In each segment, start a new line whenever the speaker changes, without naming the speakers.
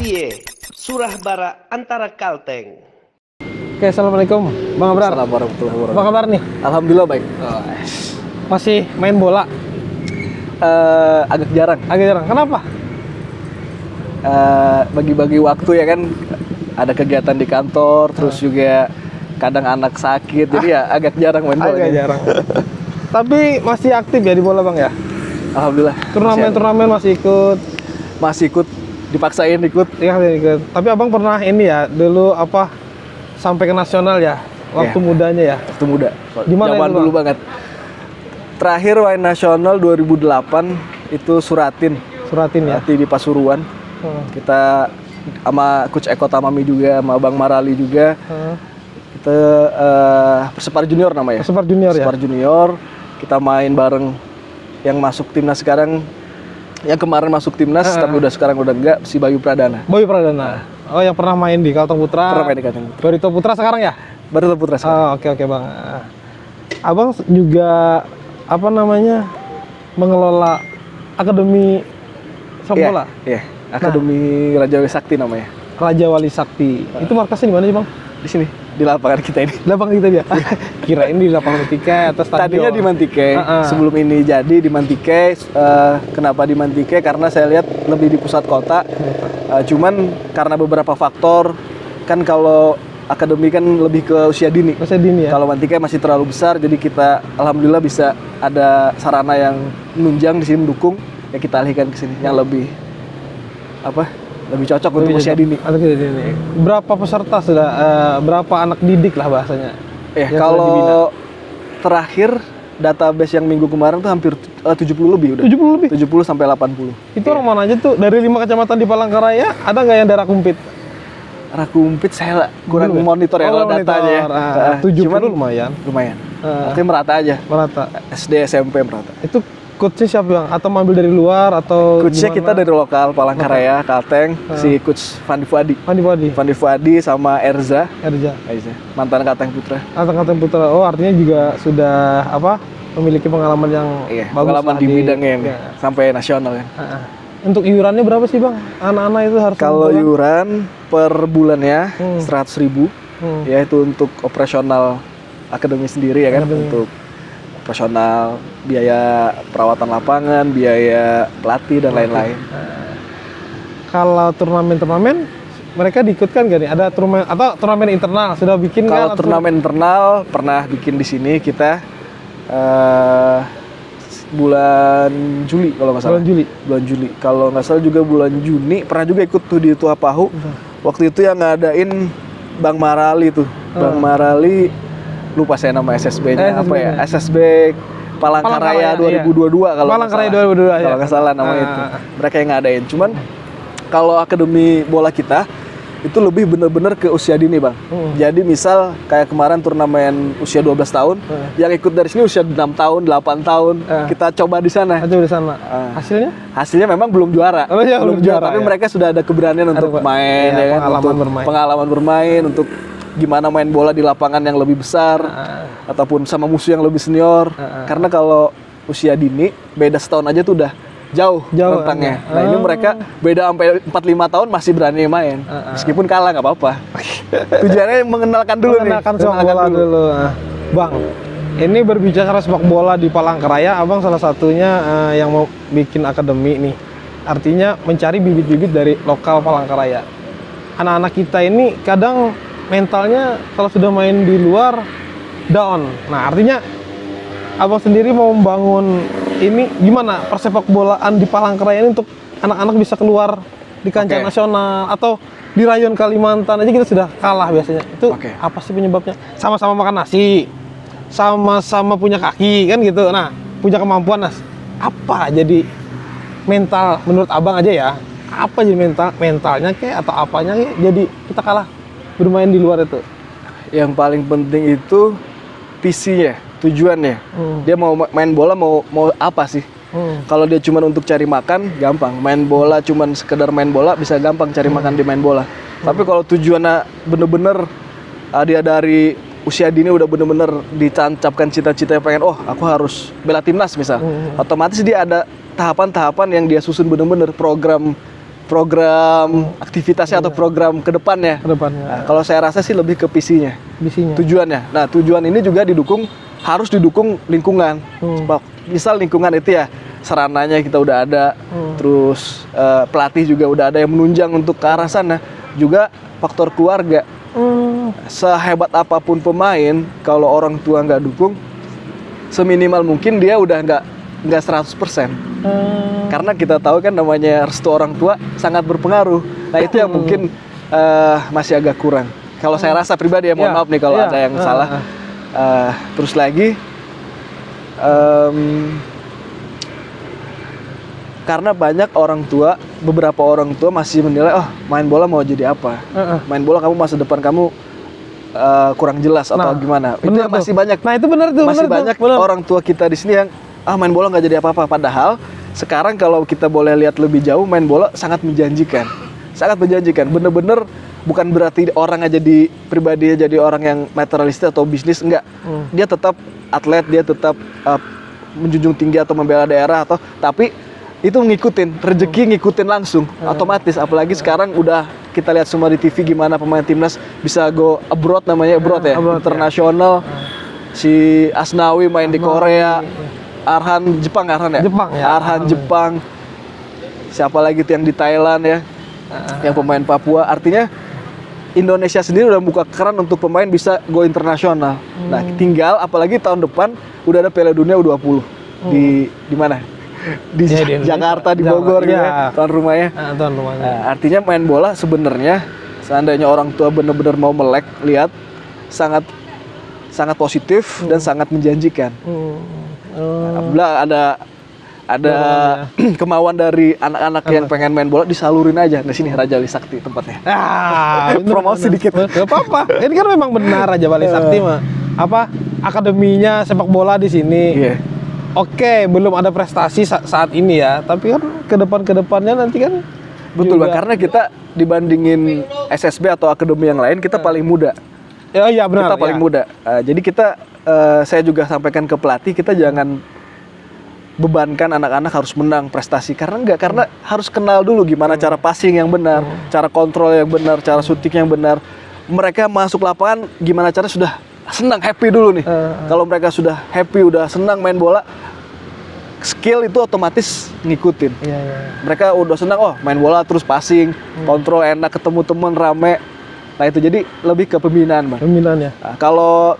Sie, Surah Bara antara Kalteng.
Oke, assalamualaikum Bang Abrar.
Assalamualaikum warahmatullahi wabarakatuh.
Apa kabar nih?
Alhamdulillah baik.
Masih main bola?
Agak jarang.
Agak jarang. Kenapa?
Bagi-bagi waktu ya kan. Ada kegiatan di kantor, terus juga kadang anak sakit, jadi ya agak jarang main bola.
Agak jarang. Tapi masih aktif ya di bola Bang ya?
Alhamdulillah.
Turnamen masih ikut?
Masih ikut, dipaksain ikut.
Iya, ikut. Tapi Abang pernah ini ya, dulu sampai ke nasional ya? Waktu mudanya ya?
Waktu muda.
Di mana
Zaman
itu,
dulu
Bang?
banget. Terakhir main nasional 2008 itu Suratin
Ya?
di Pasuruan. Kita sama Coach Eko Tamami juga, sama Bang Marali juga. Kita Persepar Junior namanya.
Persepar Junior ya?
Persepar Junior. Kita main bareng yang masuk timnas sekarang. Yang kemarin masuk timnas, tapi sekarang udah enggak, si Bayu Pradana.
Bayu Pradana. Oh, yang pernah main di Kalteng Putra.
Pernah main di Kalteng Putra.
Barito Putra sekarang ya?
Barito Putra sekarang.
Oke Bang. Abang juga mengelola akademi sepak bola?
Iya. Akademi Raja Wali Sakti namanya.
Raja Wali Sakti. Itu markasnya di mana sih Bang?
Di sini, di lapangan kita ini.
Lapangan kita dia. Kirain di lapangan Mantike atau stadion.
Tadinya di Mantike. Sebelum ini jadi di Mantike. Kenapa di Mantike? Karena saya lihat lebih di pusat kota. Cuman karena beberapa faktor, kan kalau akademi kan lebih ke usia dini.
Usia dini ya.
Kalau Mantike masih terlalu besar, jadi kita alhamdulillah bisa ada sarana yang menunjang di sini mendukung. Ya kita alihkan ke sini yang lebih cocok untuk usia dini.
Berapa peserta sudah? Berapa anak didik lah bahasanya?
Kalau terakhir database yang minggu kemarin tuh hampir 70 lebih udah.
70 lebih?
70 sampai 80.
Itu orang mana aja tuh? Dari 5 kecamatan di Palangkaraya, ada nggak yang daerah Kumpit?
Rakumpit saya kurang monitor ya kalau datanya ya.
70
cuman
lumayan.
Artinya merata aja.
Merata.
SD, SMP merata.
Itu coachnya siapa Bang? Atau ambil dari luar atau
Coachnya
gimana?
kita dari lokal Palangkaraya, Kalteng, si Coach Fandi Fuadi sama Erza, mantan Kalteng Putra.
Kalteng Putra. Oh, artinya juga sudah memiliki pengalaman yang bagus.
Pengalaman di bidangnya sampai nasional kan.
Untuk iurannya berapa sih Bang? Anak-anak itu harus
kalau iuran per bulannya 100.000, yaitu untuk operasional akademi sendiri ya kan, untuk operasional, biaya perawatan lapangan, biaya pelatih dan lain-lain.
Kalau turnamen mereka diikutkan gak nih? Ada turnamen atau turnamen internal sudah bikin?
Kalau turnamen internal pernah bikin di sini kita bulan Juli kalau nggak salah. Bulan Juli. Kalau nggak salah juga bulan Juni pernah juga ikut tuh di Tua Pahu. Waktu itu yang ngadain Bang Marali tuh. Bang Marali, lupa saya nama SSB-nya apa ya? SSB Palangkaraya 2022 kalau
Palangkaraya 2022
kalau nggak salah nama itu. Mereka yang ngadain. Cuman kalau akademi bola kita itu lebih bener-bener ke usia dini Bang. Jadi misal kayak kemarin turnamen usia 12 tahun, yang ikut dari sini usia 6 tahun, 8 tahun, kita coba di sana.
Hasilnya?
Hasilnya memang belum juara. Belum juara, tapi mereka sudah ada keberanian untuk main, pengalaman bermain, untuk gimana main bola di lapangan yang lebih besar, ataupun sama musuh yang lebih senior. Karena kalau usia dini, beda setahun aja tuh udah jauh rentangnya. Nah ini mereka beda sampai 4-5 tahun masih berani main, meskipun kalah nggak apa-apa. Tujuannya mengenalkan dulu
sepak bola dulu. Bang, ini berbicara sepak bola di Palangkaraya, Abang salah satunya yang mau bikin akademi nih. Artinya mencari bibit-bibit dari lokal Palangkaraya. Anak-anak kita ini kadang mentalnya kalau sudah main di luar down. Nah artinya Abang sendiri mau membangun ini gimana persepak bolaan di Palangkaraya ini untuk anak-anak bisa keluar di kancah nasional, atau di rayon Kalimantan aja kita sudah kalah biasanya. Itu apa sih penyebabnya? Sama-sama makan nasi, sama-sama punya kaki kan gitu. Nah, punya kemampuan apa jadi mental menurut Abang aja ya? Apa jadi mentalnya atau apanya jadi kita kalah bermain di luar itu?
Yang paling penting itu visinya, tujuannya. Dia mau main bola mau apa sih? Kalau dia cuma untuk cari makan, gampang. Main bola cuma sekedar main bola, bisa gampang cari makan di main bola. Tapi kalau tujuannya bener-bener dia dari usia dini udah bener-bener ditancapkan cita-cita yang pengen, oh aku harus bela timnas misal, otomatis dia ada tahapan-tahapan yang dia susun bener-bener, program program aktivitasnya atau program ke depannya. Nah, kalau saya rasa sih lebih ke visinya. Tujuannya. Nah, tujuan ini juga harus didukung lingkungan. Misal lingkungan itu ya sarananya kita udah ada, terus pelatih juga udah ada yang menunjang untuk ke arah sana. Juga faktor keluarga. Sehebat apapun pemain, kalau orang tua nggak dukung, seminimal mungkin dia udah nggak 100%. Karena kita tahu kan namanya restu orang tua sangat berpengaruh. Nah itu yang mungkin masih agak kurang. Kalau saya rasa pribadi ya, mohon maaf nih kalau ada yang salah. Terus lagi, karena banyak beberapa orang tua masih menilai, oh main bola mau jadi apa? Main bola kamu masa depan kamu kurang jelas atau gimana? Itu yang masih banyak.
Nah itu benar tuh.
Masih banyak orang tua kita di sini yang main bola nggak jadi apa-apa. Padahal sekarang kalau kita boleh lihat lebih jauh, main bola sangat menjanjikan. Sangat menjanjikan. Bener-bener bukan berarti orang aja jadi pribadi jadi orang yang materialistis atau bisnis, enggak. Dia tetap atlet, dia tetap menjunjung tinggi atau membela daerah tapi itu ngikutin rezeki, ngikutin langsung otomatis. Apalagi sekarang udah kita lihat semua di TV gimana pemain timnas bisa go abroad, namanya abroad ya, internasional. Si Asnawi main di Korea, Arhan Jepang ya? Arhan Jepang. Siapa lagi tuh yang di Thailand ya? Yang pemain Papua. Artinya Indonesia sendiri udah buka keran untuk pemain bisa go internasional. Nah, tinggal apalagi tahun depan udah ada Piala Dunia U20 di mana? Di Jakarta, di Bogor gitu ya, tuan rumahnya. Nah, artinya main bola sebenarnya seandainya orang tua benar-benar mau melek lihat sangat positif dan sangat menjanjikan. Apabila ada kemauan dari anak-anak yang pengen main bola, disalurin aja. Nah sini Raja Wali Sakti tempatnya. Promosi dikit.
Gak apa-apa. Ini kan memang benar Raja Wali Sakti mah. Akademinya sepak bola di sini. Oke, belum ada prestasi saat ini ya. Tapi kan kedepannya nanti kan.
Betul Bang, karena kita dibandingin SSB atau akademi yang lain, kita paling muda.
Iya benar.
Kita paling muda. Jadi saya juga sampaikan ke pelatih, kita jangan bebankan anak-anak harus menang prestasi, karena harus kenal dulu gimana cara passing yang benar, cara kontrol yang benar, cara shooting yang benar. Mereka masuk lapangan gimana cara sudah senang, happy dulu nih. Kalau mereka sudah happy, udah senang main bola, skill itu otomatis ngikutin. Mereka udah senang, main bola terus passing, kontrol enak, ketemu teman rame. Nah itu jadi lebih ke pembinaan Bang.
Pembinaan ya.
Nah, kalau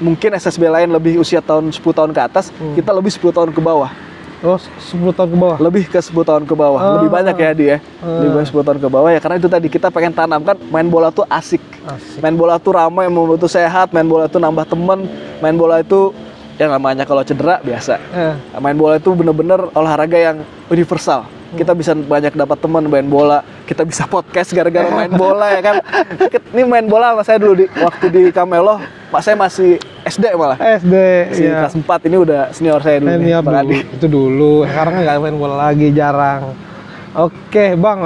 mungkin SSB lain lebih usia 10 tahun ke atas, kita lebih 10 tahun ke bawah.
10 tahun ke bawah? Lebih
ke 10 tahun ke bawah. Lebih banyak ya dia. Lebih banyak 10 tahun ke bawah ya, karena itu tadi kita pengen tanamkan main bola tuh asik. Main bola tuh ramai, main bola tuh sehat, main bola tuh nambah temen, main bola itu yang namanya kalau cedera biasa. Main bola itu bener-bener olahraga yang universal. Kita bisa banyak dapat teman main bola, kita bisa podcast gara-gara main bola ya kan. Ini main bola sama saya dulu waktu di Kamelo, saya masih SD malah.
SD,
kelas 4, ini udah senior saya dulu.
Itu dulu, sekarang nggak main bola lagi, jarang. Oke Bang,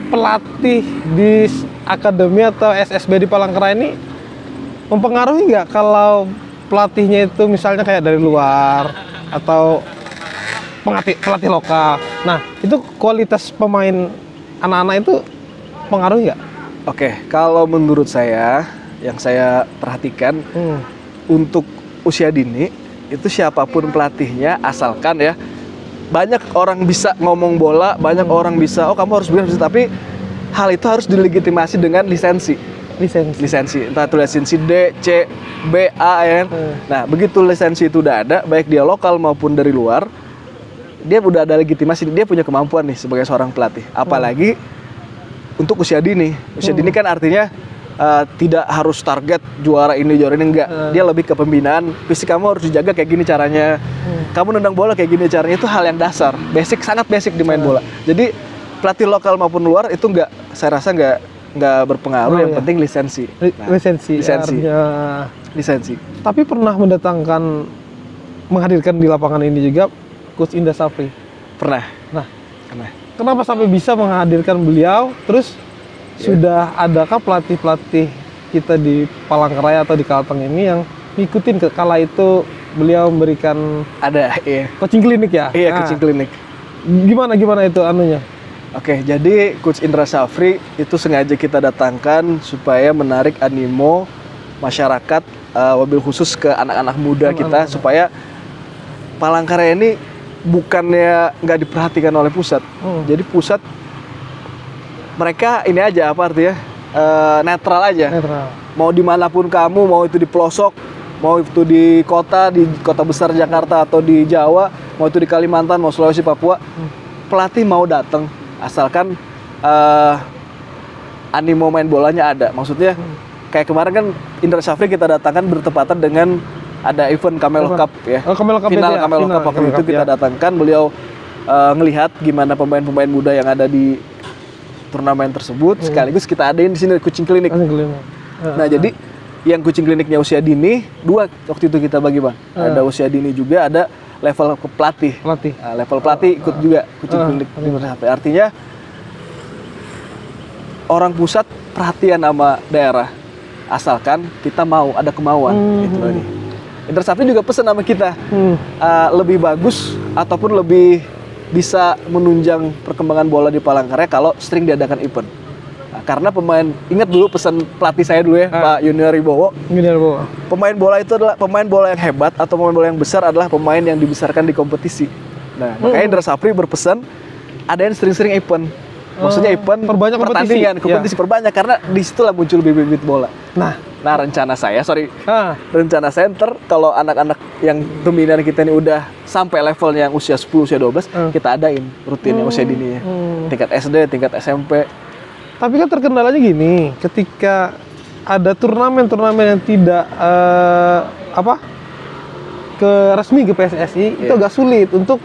pelatih di akademi atau SSB di Palangkaraya ini mempengaruhi nggak kalau pelatihnya itu misalnya kayak dari luar atau pelatih lokal? Nah, itu kualitas pemain anak-anak itu pengaruh nggak?
Oke, kalau menurut saya, yang saya perhatikan untuk usia dini itu siapapun pelatihnya, asalkan ya banyak orang bisa ngomong bola, banyak orang bisa, kamu harus bisa, tapi hal itu harus dilegitimasi dengan lisensi. Entah itu lisensi D, C, B, A ya. Nah, begitu lisensi itu udah ada, baik dia lokal maupun dari luar, dia udah ada legitimasi, dia punya kemampuan nih sebagai seorang pelatih. Apalagi untuk usia dini. Usia dini kan artinya tidak harus target juara ini enggak. Dia lebih ke pembinaan. Fisik kamu harus dijaga kayak gini caranya. Kamu nendang bola kayak gini caranya, itu hal yang dasar, basic, sangat basic di main bola. Jadi pelatih lokal maupun luar itu saya rasa nggak berpengaruh. Yang penting lisensi. Lisensi.
Tapi pernah menghadirkan di lapangan ini juga Coach Indra Safri.
Pernah.
Kenapa sampai bisa menghadirkan beliau? Terus sudah adakah pelatih-pelatih kita di Palangkaraya atau di Kalteng ini yang ngikutin kala itu beliau memberikan
coaching klinik ya?
Iya, coaching klinik. Gimana itu anunya?
Oke, jadi Coach Indra Syafri itu sengaja kita datangkan supaya menarik animo masyarakat, wabil khusus ke anak-anak muda kita, supaya Palangkaraya ini bukannya nggak diperhatikan oleh pusat. Jadi pusat mereka ini aja, apa artinya, netral aja.
Netral.
Mau dimanapun kamu, mau itu di pelosok, mau itu di kota besar Jakarta atau di Jawa, mau itu di Kalimantan, mau Sulawesi, Papua, pelatih mau datang asalkan animo main bolanya ada. Maksudnya kayak kemarin kan Indra Syafri kita datangkan bertepatan dengan ada event Camel Cup ya.
Camel Cup
final
ya,
Camel Cup waktu itu kita datangkan, beliau ngelihat gimana pemain-pemain muda yang ada di turnamen tersebut, sekaligus kita adain di sini coaching klinik. Nah, jadi yang coaching kliniknya usia dini 2 waktu itu kita bagi, Bang. Ada usia dini juga, ada level pelatih. Nah, level pelatih ikut juga coaching klinik. Artinya orang pusat perhatian sama daerah, asalkan kita mau, ada kemauan gitu loh nih. Indra Syafri juga pesan sama kita, lebih bagus ataupun lebih bisa menunjang perkembangan bola di Palangkaraya kalau sering diadakan event. Nah, karena ingat dulu pesan pelatih saya dulu ya, Pak Junior Wibowo. Pemain bola itu adalah pemain bola yang hebat atau pemain bola yang besar adalah pemain yang dibesarkan di kompetisi. Nah, makanya Indra Syafri berpesan adain sering-sering event. Maksudnya event
perbanyak
pertandingan, kompetisi perbanyak, karena disitulah muncul bibit-bibit bola. Nah, rencana saya, rencana saya ntar kalau anak-anak yang dominan kita ini udah sampai levelnya yang usia 10, usia 12, kita adain rutin yang usia dininya. Tingkat SD, tingkat SMP.
Tapi kan terkendalanya gini, ketika ada turnamen-turnamen yang tidak resmi ke PSSI, itu agak sulit untuk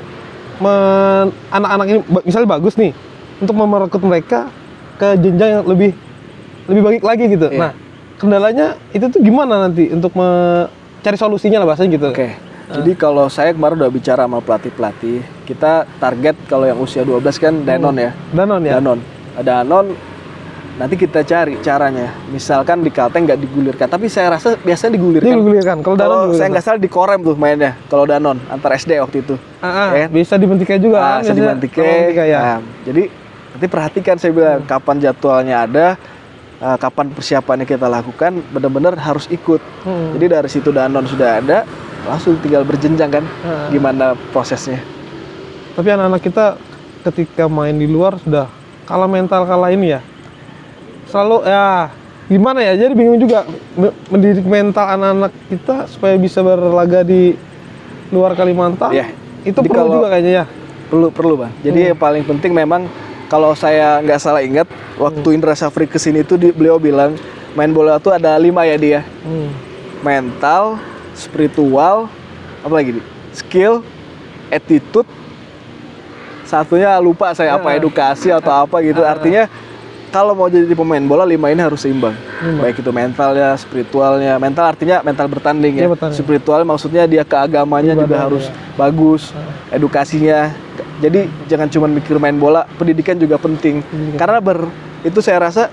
anak-anak ini misalnya bagus nih, untuk merekrut mereka ke jenjang yang lebih baik lagi gitu. Nah, kendalanya itu tuh gimana nanti untuk mencari solusinya lah bahasanya gitu.
Jadi kalau saya kemarin udah bicara sama pelatih-pelatih, kita target kalau yang usia 12 kan Danon ya. Danon. Nanti kita cari caranya. Misalkan di Kalteng nggak digulirkan, tapi saya rasa biasanya digulirkan.
Kalau
saya nggak salah di Korem tuh mainnya. Kalau Danon antar SD waktu itu.
Bisa dibentiknya juga.
Bisa dibentiknya. Ya. Jadi nanti perhatikan, saya bilang kapan jadwalnya ada, kapan persiapannya kita lakukan, benar-benar harus ikut. Jadi dari situ Danon sudah ada, langsung tinggal berjenjang kan, gimana prosesnya.
Tapi anak-anak kita ketika main di luar sudah kalah mental, kalah ini ya. Selalu ya gimana ya, jadi bingung juga mendidik mental anak-anak kita supaya bisa berlaga di luar Kalimantan. Itu perlu juga kayaknya ya.
Perlu Bang. Jadi yang paling penting memang, kalau saya nggak salah ingat, waktu Indra Syafri kesini tuh beliau bilang main bola tuh ada 5 ya dia. Mental, spiritual, apa lagi? Skill, attitude. Satunya lupa saya, edukasi atau apa gitu. Artinya kalau mau jadi pemain bola 5 ini harus seimbang. Baik itu mentalnya, spiritualnya. Mental artinya mental bertanding ya. Spiritual maksudnya dia keagamanya juga harus bagus. Edukasinya. Jadi jangan cuma mikir main bola, pendidikan juga penting. Karena itu saya rasa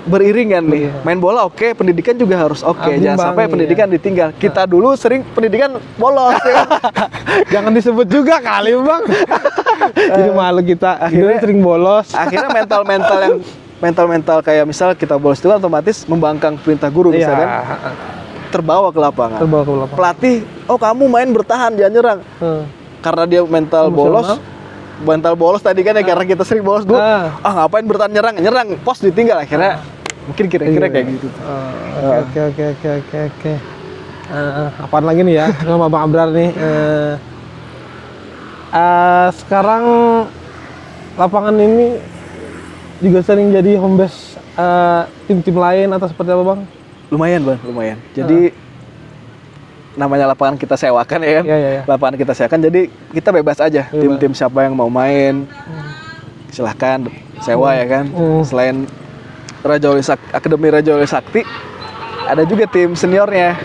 beriringan nih. Main bola oke, pendidikan juga harus oke. Jangan sampai pendidikan ditinggal. Kita dulu sering pendidikan bolos ya.
Jangan disebut juga kali, Bang. Jadi malu kita. Akhirnya sering bolos.
Akhirnya mental kayak misal kita bolos itu otomatis membangkang perintah guru misalkan. Terbawa ke lapangan. Pelatih, kamu main bertahan, jangan nyerang. Karena dia mental bolos tadi kan ya, karena kita sering bolos dulu. Ngapain bertahan, nyerang, pos ditinggal, akhirnya mungkin kira-kira kayak gitu.
Oke. Apaan lagi nih ya sama Bang Abrar nih? Sekarang lapangan ini juga sering jadi home base tim-tim lain atau seperti apa, Bang?
Lumayan Bang, lumayan. Jadi namanya lapangan kita sewakan ya kan? Lapangan kita sewakan, jadi kita bebas aja. Tim-tim siapa yang mau main, silahkan sewa ya kan. Selain Akademi Raja Wali Sakti, ada juga tim seniornya.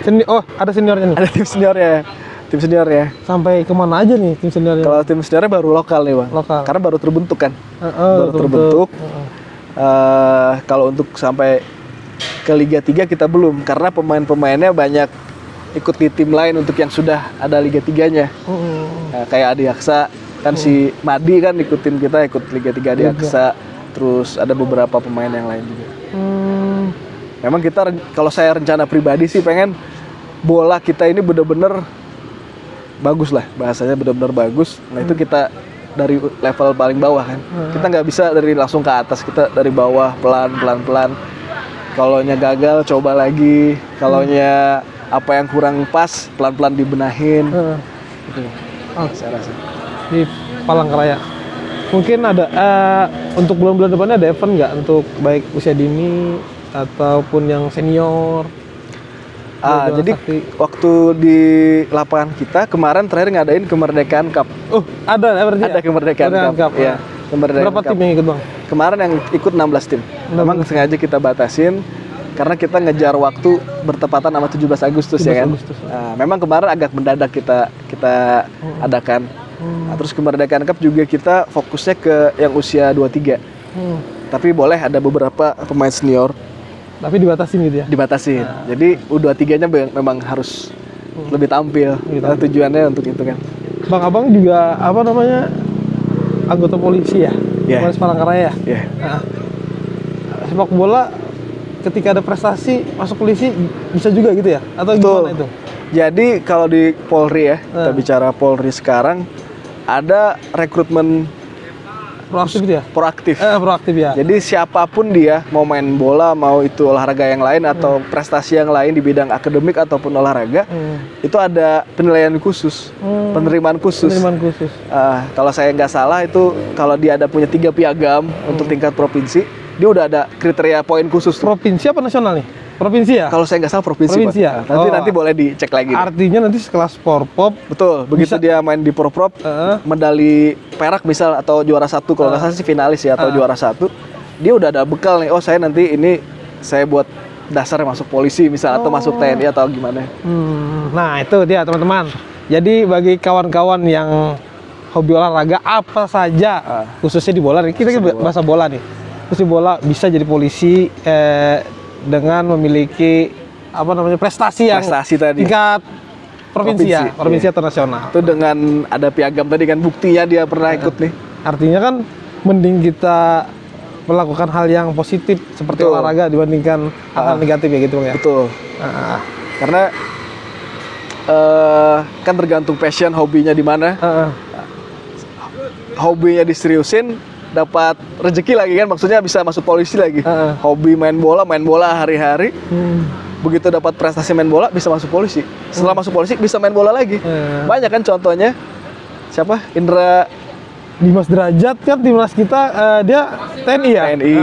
Ada seniornya nih? Ada
tim seniornya.
Sampai kemana aja nih tim seniornya?
Kalau tim seniornya baru lokal nih Bang. Karena baru terbentuk kan. Baru terbentuk. Kalau untuk sampai ke Liga 3 kita belum, karena pemain-pemainnya banyak ikut di tim lain untuk yang sudah ada Liga 3-nya. Kayak Adi Aksa Kan si Madi kan ikutin kita, ikut Liga 3 di Aksa. Terus ada beberapa pemain yang lain juga. Memang kita, kalau saya rencana pribadi sih pengen bola kita ini bener-bener bagus lah, bahasanya bener-bener bagus. Nah itu kita dari level paling bawah kan. Kita nggak bisa dari langsung ke atas, kita dari bawah pelan-pelan. Kalaunya gagal coba lagi, kalaunya apa yang kurang pas pelan-pelan dibenahin. Gitu. Saya rasa
di Palangkaraya. Mungkin ada untuk bulan-bulan depannya ada event nggak untuk baik usia dini ataupun yang senior?
Jadi waktu di lapangan kita kemarin terakhir ngadain Kemerdekaan Cup.
Ada
Kemerdekaan Cup. Ya,
berapa tim yang ikut bang?
Kemarin yang ikut 16 tim. Memang sengaja kita batasin karena kita ngejar waktu bertepatan sama 17 Agustus ya kan. Nah, memang kemarin agak mendadak kita adakan. Nah, terus Kemerdekaan Cup juga kita fokusnya ke yang usia 23. Tapi boleh ada beberapa pemain senior.
Tapi dibatasin gitu ya?
Dibatasin. Jadi U23-nya memang harus lebih tampil. Tujuannya untuk itu kan.
Bang Abang juga anggota polisi ya? Polres Palangkaraya. Nah, sepak bola ketika ada prestasi masuk polisi bisa juga gitu ya? Atau gimana itu?
Jadi kalau di Polri ya, kita bicara Polri sekarang, ada rekrutmen
proaktif ya?
Proaktif ya. Jadi siapapun dia, mau main bola, mau itu olahraga yang lain atau prestasi yang lain di bidang akademik ataupun olahraga, itu ada penilaian khusus, penerimaan khusus. Kalau saya nggak salah itu kalau dia ada punya 3 piagam untuk tingkat provinsi, dia udah ada kriteria poin khusus.
Provinsi apa nasional nih? Provinsi ya?
Kalau saya nggak salah provinsi
ya?
Nanti boleh dicek lagi.
Artinya nanti sekelas Porprov.
Betul, begitu dia main di Porprov, medali perak misal atau juara 1, kalau nggak salah sih finalis ya, atau juara 1, dia udah ada bekal nih, saya nanti ini saya buat dasar masuk polisi misal, atau masuk TNI atau gimana.
Nah itu dia teman-teman. Jadi bagi kawan-kawan yang hobi olahraga apa saja, khususnya di bola, kita bahasa bola nih. Khusus bola bisa jadi polisi, dengan memiliki prestasi
tadi
tingkat provinsi atau nasional.
Itu dengan ada piagam tadi kan, buktinya dia pernah ikut nih.
Artinya kan mending kita melakukan hal yang positif seperti olahraga dibandingkan hal negatif ya gitu ya.
Betul. Karena kan tergantung passion, hobinya di mana. Hobinya diseriusin, dapat rezeki lagi kan, maksudnya bisa masuk polisi lagi. Hobi main bola hari-hari, begitu dapat prestasi main bola bisa masuk polisi. Setelah masuk polisi bisa main bola lagi. Banyak kan contohnya, siapa?
Dimas Derajat kan timnas kita, dia TNI ya?
TNI.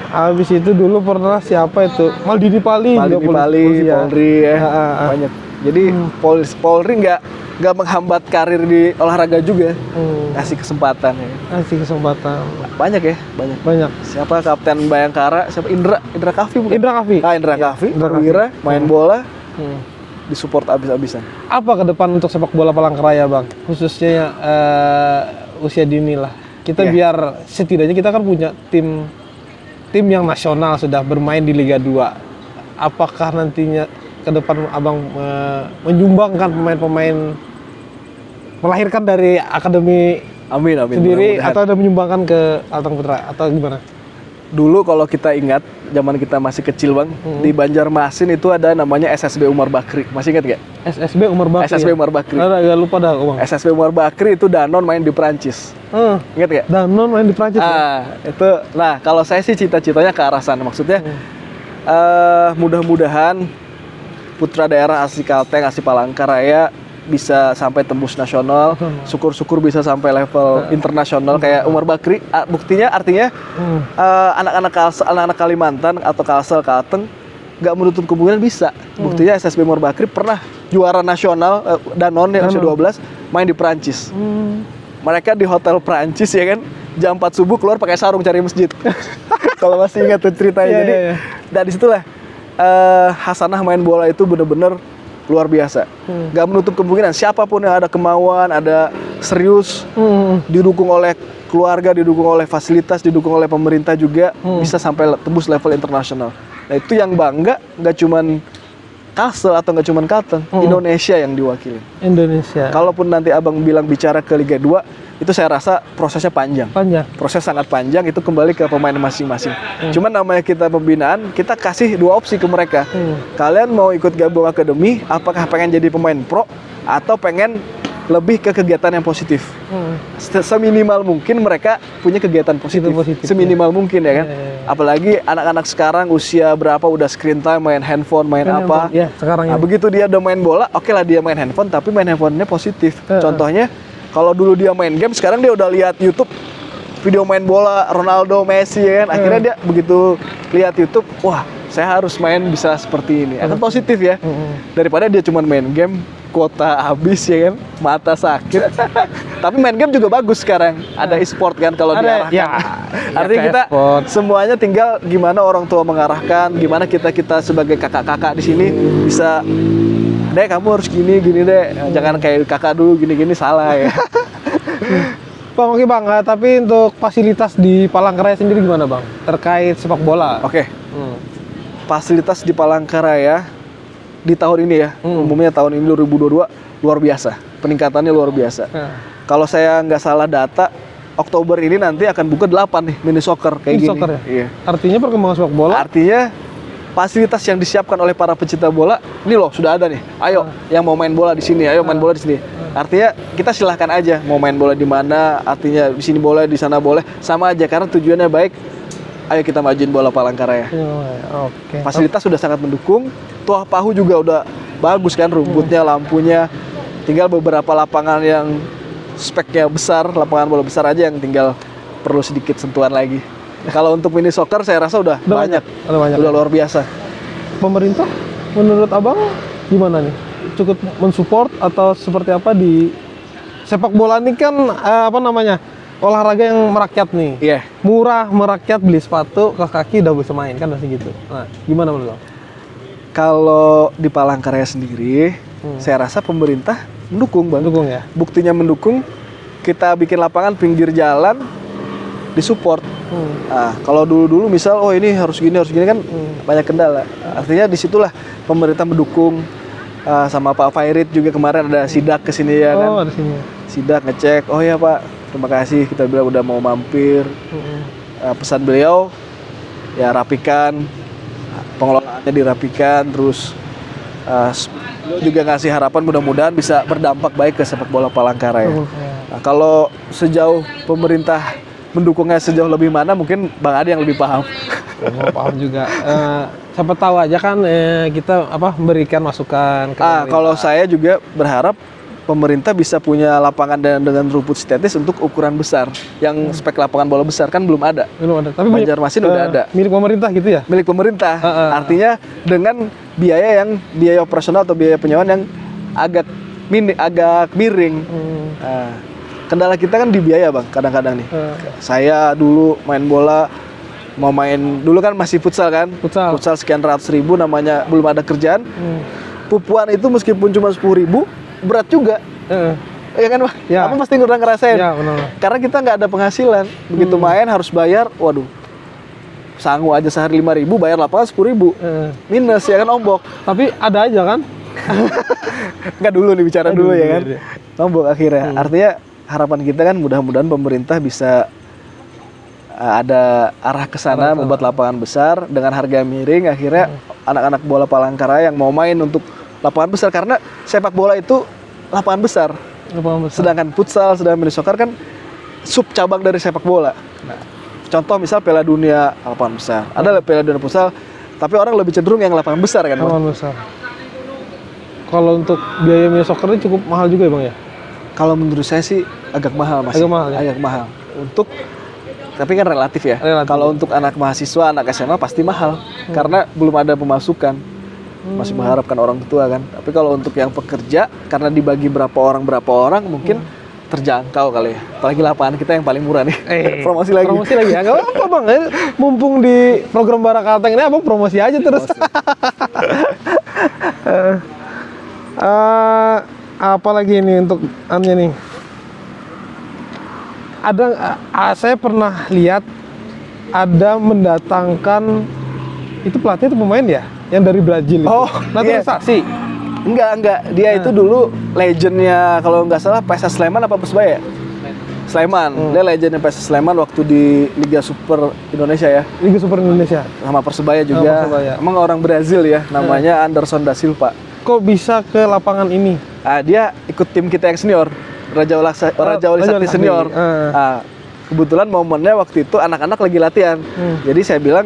Habis itu dulu pernah siapa itu? Maldini Pali,
Polri ya. Banyak. Jadi Polri nggak menghambat karir di olahraga juga. Kasih kesempatan ya. Banyak ya, banyak. Siapa Kapten Bayangkara? Siapa? Indra Kafi bukan?
Indra Kafi.
Perwira main bola. Disupport abis-abisan.
Apa ke depan untuk sepak bola Palangkaraya, Bang? Khususnya usia dini lah. Kita biar setidaknya kita kan punya tim yang nasional sudah bermain di Liga 2. Apakah nantinya ke depan Abang menyumbangkan pemain-pemain, melahirkan dari akademi
amin
sendiri, atau ada menyumbangkan ke Altang Putra atau gimana?
Dulu kalau kita ingat zaman kita masih kecil Bang, di Banjarmasin itu ada namanya SSB Umar Bakri. Masih ingat gak?
SSB Umar Bakri. Agak lupa dah Bang.
SSB Umar Bakri itu Danone main di Prancis. Ingat gak?
Danone main di Prancis.
Itu. Nah, kalau saya sih cita-citanya ke arah sana. Maksudnya mudah-mudahan putra daerah asli Kalteng, asli Palangkaraya bisa sampai tembus nasional, syukur-syukur bisa sampai level internasional kayak Umar Bakri. Buktinya artinya anak-anak Kalimantan atau Kalteng nggak menutup kemungkinan bisa. Buktinya SSB Umar Bakri pernah juara nasional Danone yang usia 12 main di Perancis. Mereka di hotel Perancis ya kan, jam 4 subuh keluar pakai sarung cari masjid. Kalau masih ingat tuh ceritanya. Jadi dari situlah hasanah main bola itu bener-bener luar biasa. Gak menutup kemungkinan siapapun yang ada kemauan, ada serius, didukung oleh keluarga, didukung oleh fasilitas, didukung oleh pemerintah juga bisa sampai tembus level internasional. Nah itu yang bangga, gak cuman Kalsel atau nggak cuma Kalteng, Indonesia yang diwakili.
Indonesia.
Kalaupun nanti abang bilang bicara ke Liga 2, itu saya rasa prosesnya panjang. Proses sangat panjang, itu kembali ke pemain masing-masing. Cuman namanya kita pembinaan, kita kasih 2 opsi ke mereka. Kalian mau ikut gabung akademi, apakah pengen jadi pemain pro atau pengen lebih ke kegiatan yang positif. Seminimal mungkin mereka punya kegiatan positif. Seminimal mungkin ya kan. Apalagi anak-anak sekarang usia berapa udah screen time, main handphone, main apa.
Ya, sekarang
nah, begitu dia udah main bola, oke lah dia main handphone, tapi main handphonenya positif. Contohnya, kalau dulu dia main game, sekarang dia udah lihat YouTube video main bola Ronaldo, Messi ya kan. Akhirnya dia begitu lihat YouTube, wah saya harus main bisa seperti ini. Akan positif ya. Daripada dia cuma main game, kuota habis ya kan, mata sakit. Tapi main game juga bagus sekarang. Ada e-sport kan kalau diarahkan.
Ya,
artinya kita semuanya tinggal gimana orang tua mengarahkan, gimana kita sebagai kakak-kakak di sini bisa, deh kamu harus gini deh, jangan kayak kakak dulu gini salah ya.
Bang, oke Bang, tapi untuk fasilitas di Palangkaraya sendiri gimana Bang? Terkait sepak bola.
Oke. Fasilitas di Palangkaraya di tahun ini ya, umumnya tahun ini 2022 luar biasa, peningkatannya luar biasa. Kalau saya nggak salah data, Oktober ini nanti akan buka 8 nih mini soccer kayak gini.
Soccer ya?
Iya.
Artinya perkembangan sepak bola?
Artinya fasilitas yang disiapkan oleh para pecinta bola, ini loh sudah ada nih. Ayo yang mau main bola di sini, ayo main bola di sini. Artinya kita silahkan aja mau main bola di mana, artinya di sini boleh, di sana boleh, sama aja karena tujuannya baik. Ayo kita majuin bola Palangkaraya.
Oke.
Fasilitas sudah sangat mendukung. Tuah Pahu juga udah bagus kan, rumputnya, lampunya. Tinggal beberapa lapangan yang speknya besar, lapangan bola besar aja yang tinggal perlu sedikit sentuhan lagi. Kalau untuk mini soccer saya rasa udah banyak. Udah luar biasa.
Pemerintah menurut Abang gimana nih? Cukup mensupport atau seperti apa di sepak bola ini kan olahraga yang merakyat nih.
Iya.
Murah, merakyat, beli sepatu, kaos kaki udah bisa main kan masih gitu. Nah, gimana menurut Bang?
Kalau di Palangkaraya sendiri, saya rasa pemerintah mendukung, Bang.
Mendukung ya.
Buktinya mendukung, kita bikin lapangan pinggir jalan, disupport. Nah, kalau dulu misal, oh ini harus gini kan banyak kendala. Artinya disitulah pemerintah mendukung. Sama Pak Fairit juga kemarin ada sidak ke sini ya kan.
Oh, ada sini.
Sidak ngecek, oh ya Pak, terima kasih, kita bilang udah mau mampir. Pesan beliau ya rapikan, pengelolaannya dirapikan, terus juga ngasih harapan mudah-mudahan bisa berdampak baik ke sepak bola Palangkaraya. Nah, kalau sejauh pemerintah mendukungnya sejauh lebih mana, mungkin Bang Adi yang lebih paham.
Paham juga. Siapa tahu aja kan kita memberikan masukan ke pemerintah.
Kalau saya juga berharap pemerintah bisa punya lapangan dengan rumput sintetis untuk ukuran besar. Yang spek lapangan bola besar kan belum ada.
Belum ada. Tapi
Banjarmasin udah ada.
Milik pemerintah gitu ya?
Milik pemerintah. Artinya dengan biaya operasional atau biaya penyewaan yang agak miring. Kendala kita kan di biaya Bang, kadang-kadang nih. Saya dulu main bola, mau main dulu kan masih futsal kan, futsal sekian ratus ribu, namanya belum ada kerjaan. Pupuan itu meskipun cuma 10.000 berat juga, ya kan Pak?
Ya.
Apa pasti udah ngerasain?
Ya, benar.
Karena kita nggak ada penghasilan, begitu main harus bayar, waduh, sangu aja sehari 5.000, bayar lapangan 10.000, minus ya kan, ombok.
Tapi ada aja kan?
Nggak dulu nih bicara dulu ya kan, ombok akhirnya. Artinya harapan kita kan mudah-mudahan pemerintah bisa ada arah ke sana, membuat lapangan besar dengan harga miring, akhirnya anak-anak bola Palangkaraya yang mau main untuk lapangan besar, karena sepak bola itu lapangan besar. Sedangkan futsal, sedangkan mini soccer kan sub cabang dari sepak bola. Nah, contoh misal Piala Dunia lapangan besar, ada Piala Dunia futsal, tapi orang lebih cenderung yang lapangan besar kan?
Lapangan besar. Kalau untuk biaya mini soccer ini cukup mahal juga ya Bang ya?
Kalau menurut saya sih agak mahal Mas.
Agak mahal ya?
Agak mahal. Tapi kan relatif ya. Kalau untuk anak mahasiswa, anak SMA pasti mahal. Karena belum ada pemasukan. Masih mengharapkan orang tua kan. Tapi kalau untuk yang pekerja, karena dibagi berapa orang mungkin terjangkau kali ya. Apalagi lapangan kita yang paling murah nih. Promosi lagi
ya. Gak apa Bang. Mumpung di program Bara Kalteng ini Abang promosi aja terus. Apalagi ini untuk nih. Saya pernah lihat ada mendatangkan itu pelatih itu pemain ya yang dari Brazil itu.
Oh,
naturalisasi.
Enggak. Dia itu dulu legendnya kalau nggak salah PSS Sleman apa Persebaya? Sleman. Dia legendnya PSS Sleman waktu di Liga Super Indonesia ya.
Liga Super Indonesia.
Sama Persebaya juga.
Persebaya.
Emang orang Brazil ya, namanya Anderson da Silva.
Kok bisa ke lapangan ini?
Dia ikut tim kita yang senior, Raja Wali Sakti senior. Kebetulan momennya waktu itu anak-anak lagi latihan. Jadi saya bilang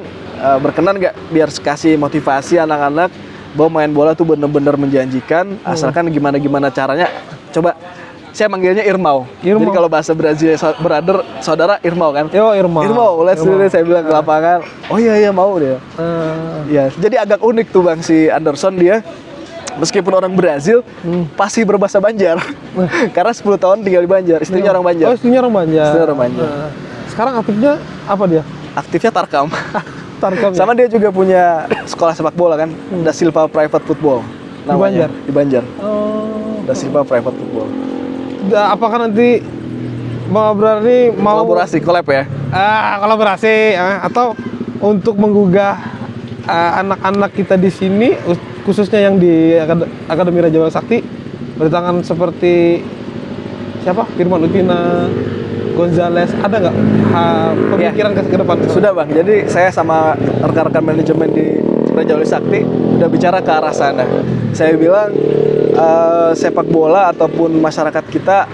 berkenan nggak biar kasih motivasi anak-anak bahwa main bola tuh bener-bener menjanjikan, asalkan gimana caranya. Coba saya manggilnya Irmão. Jadi kalau bahasa Brazil saudara Irmão kan? Irmão, let's do it, saya bilang ke lapangan. Oh iya mau dia. Ya, jadi agak unik tuh Bang si Anderson dia. Meskipun orang Brazil, pasti berbahasa Banjar. Karena 10 tahun tinggal di Banjar, istrinya orang Banjar.
Oh, istrinya orang Banjar.
Sekarang
aktifnya apa dia?
Aktifnya Tarkam.
Tarkam.
Sama dia juga punya sekolah sepak bola kan, Da Silva Private Football. Namanya. Di Banjar. Oh. Da Silva Private Football.
Apakah nanti Bang Abrar ini mau
collab ya?
Kolaborasi atau untuk menggugah anak-anak kita di sini, khususnya yang di Akademi Raja Wali Sakti, bertangan seperti siapa? Firman Utina, Gonzales, ada nggak pemikiran ke depan?
Sudah Bang, jadi saya sama rekan-rekan manajemen di Raja Wali Sakti udah bicara ke arah sana. Saya bilang sepak bola ataupun masyarakat kita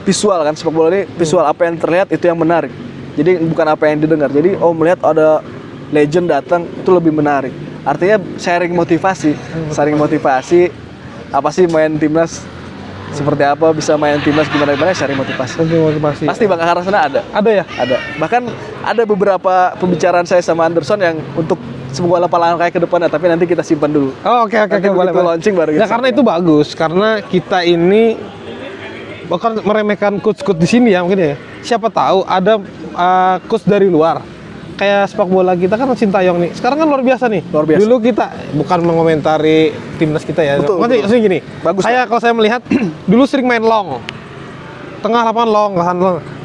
visual kan, sepak bola ini visual, apa yang terlihat itu yang menarik. Jadi bukan apa yang didengar. Jadi melihat ada legend datang itu lebih menarik. Artinya sharing motivasi, apa sih main timnas seperti apa, bisa main timnas gimana sharing motivasi. Pasti Bang, ke arah sana ada.
Ada ya?
Ada. Bahkan ada beberapa pembicaraan saya sama Anderson yang untuk sebuah lapangan kayak ke depannya, tapi nanti kita simpan dulu.
Oh, oke, boleh.
Launching baru
ya, karena itu bagus, karena kita ini bukan meremehkan coach di sini ya mungkin ya. Siapa tahu ada coach dari luar. Kayak sepak bola kita kan Sintayong nih. Sekarang kan luar biasa nih. Dulu kita bukan mengomentari timnas kita ya. Maksudnya gini. Bagus. Kalau saya melihat dulu sering main long. Tengah lapangan long.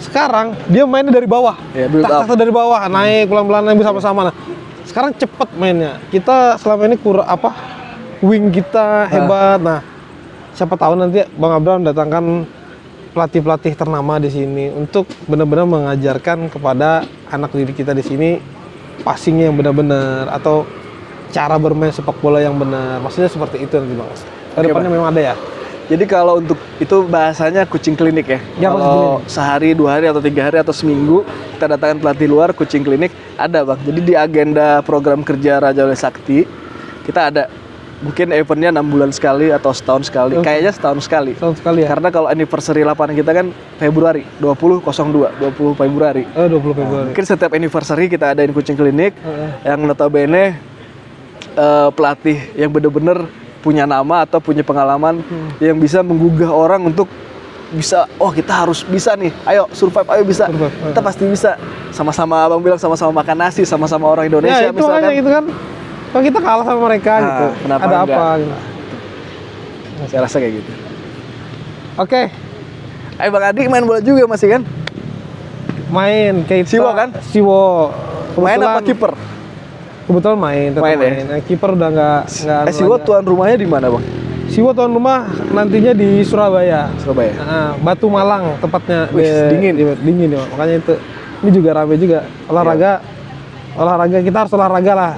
Sekarang dia mainnya dari bawah. Ya, dari bawah, naik pelan-pelan bersama-sama. Nah, sekarang cepet mainnya. Kita selama ini wing kita hebat. Nah, siapa tahu nanti Bang Abraham datangkan pelatih-pelatih ternama di sini untuk benar-benar mengajarkan kepada anak didik kita di sini passingnya yang benar-benar atau cara bermain sepak bola yang benar. Maksudnya seperti itu nanti Bang. Kedepannya memang ada ya.
Jadi kalau untuk itu bahasanya kucing klinik ya. Kalau sehari, 2 hari atau 3 hari atau seminggu kita datangkan pelatih luar, kucing klinik ada Bang. Jadi di agenda program kerja Raja Wali Sakti kita ada. Mungkin eventnya 6 bulan sekali atau setahun sekali. Kayaknya setahun sekali.
Ya.
Karena kalau anniversary lapangan kita kan Februari 20 Februari.
20 Februari.
Mungkin setiap anniversary kita adain kucing klinik yang notabene pelatih yang benar-benar punya nama atau punya pengalaman yang bisa menggugah orang untuk bisa, kita harus bisa nih. Ayo survive, ayo bisa. Kita pasti bisa. Sama-sama Abang bilang sama-sama makan nasi, sama-sama orang Indonesia
ya, itu misalkan. Gitu kan. Kalau kita kalah sama mereka gitu, ada apa gitu.
Saya rasa kayak gitu.
Oke.
Bang Adi main bola juga masih kan?
Main kayak
Siwo kan?
Siwo.
Main apa kiper?
Kebetulan main. Ya? Kiper udah nggak.
Siwo tuan rumahnya di mana Bang?
Siwo tuan rumah nantinya di Surabaya. Batu Malang tepatnya. Dingin ya. Makanya itu. Ini juga rame juga. Olahraga kita harus olahraga lah.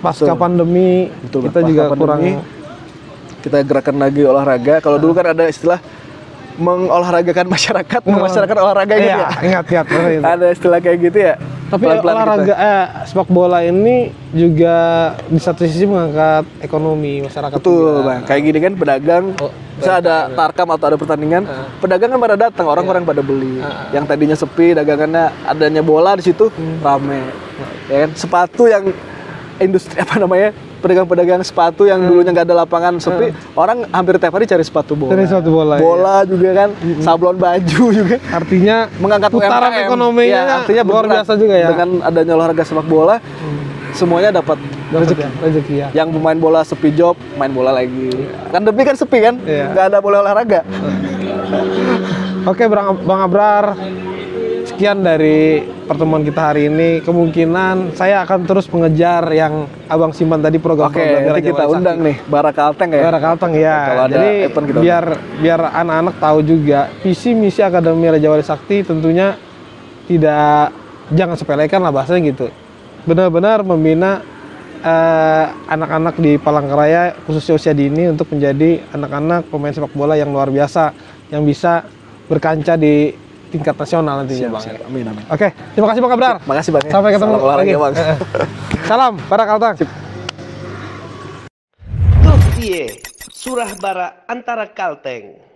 Pasca pandemi, kita juga kurang.
Kita gerakan lagi olahraga. Kalau dulu kan ada istilah mengolahragakan masyarakat, masyarakat olahraga gitu ya.
Ingat.
Ada istilah kayak gitu ya.
Tapi olahraga sepak bola ini juga di satu sisi mengangkat ekonomi masyarakat.
Betul Bang. Kayak gini kan pedagang, bisa ada tarkam atau ada pertandingan, pedagang kan pada datang, orang-orang pada beli. Yang tadinya sepi dagangannya, adanya bola di situ rame. Ya kan? Sepatu yang industri pedagang-pedagang sepatu yang dulunya nggak ada lapangan sepi, orang hampir tiap hari cari sepatu bola. Bola juga kan, sablon baju juga.
Artinya
mengangkat
putaran ekonominya
artinya
luar biasa juga ya.
Dengan adanya olahraga sepak bola, semuanya dapat
rezeki ya.
Yang pemain bola sepi job, main bola lagi. Kan demi kan sepi kan, nggak ada bola olahraga.
Oke, Bang Abrar. sekian dari pertemuan kita hari ini. Kemungkinan saya akan terus mengejar yang Abang simpan tadi program-program.
Oke, nanti kita undang nih Bara Kalteng ya.
Bara Kalteng ya.
Kalau ada
jadi
event kita
biar anak-anak tahu juga visi misi Akademi Raja Wali Sakti tentunya jangan sepelekan lah bahasanya gitu. Benar-benar membina anak-anak di Palangkaraya khususnya usia dini untuk menjadi anak-anak pemain sepak bola yang luar biasa yang bisa berkancah di tingkat nasional nantinya, Bang.
Siap. Amin, amin.
Oke, terima kasih Bang Abrar.
Makasih Bang.
Sampai ketemu
Salam olahraga,
lagi.
Bang.
Salam, Bara Kalteng.
Klub Surah Bara antara Kalteng.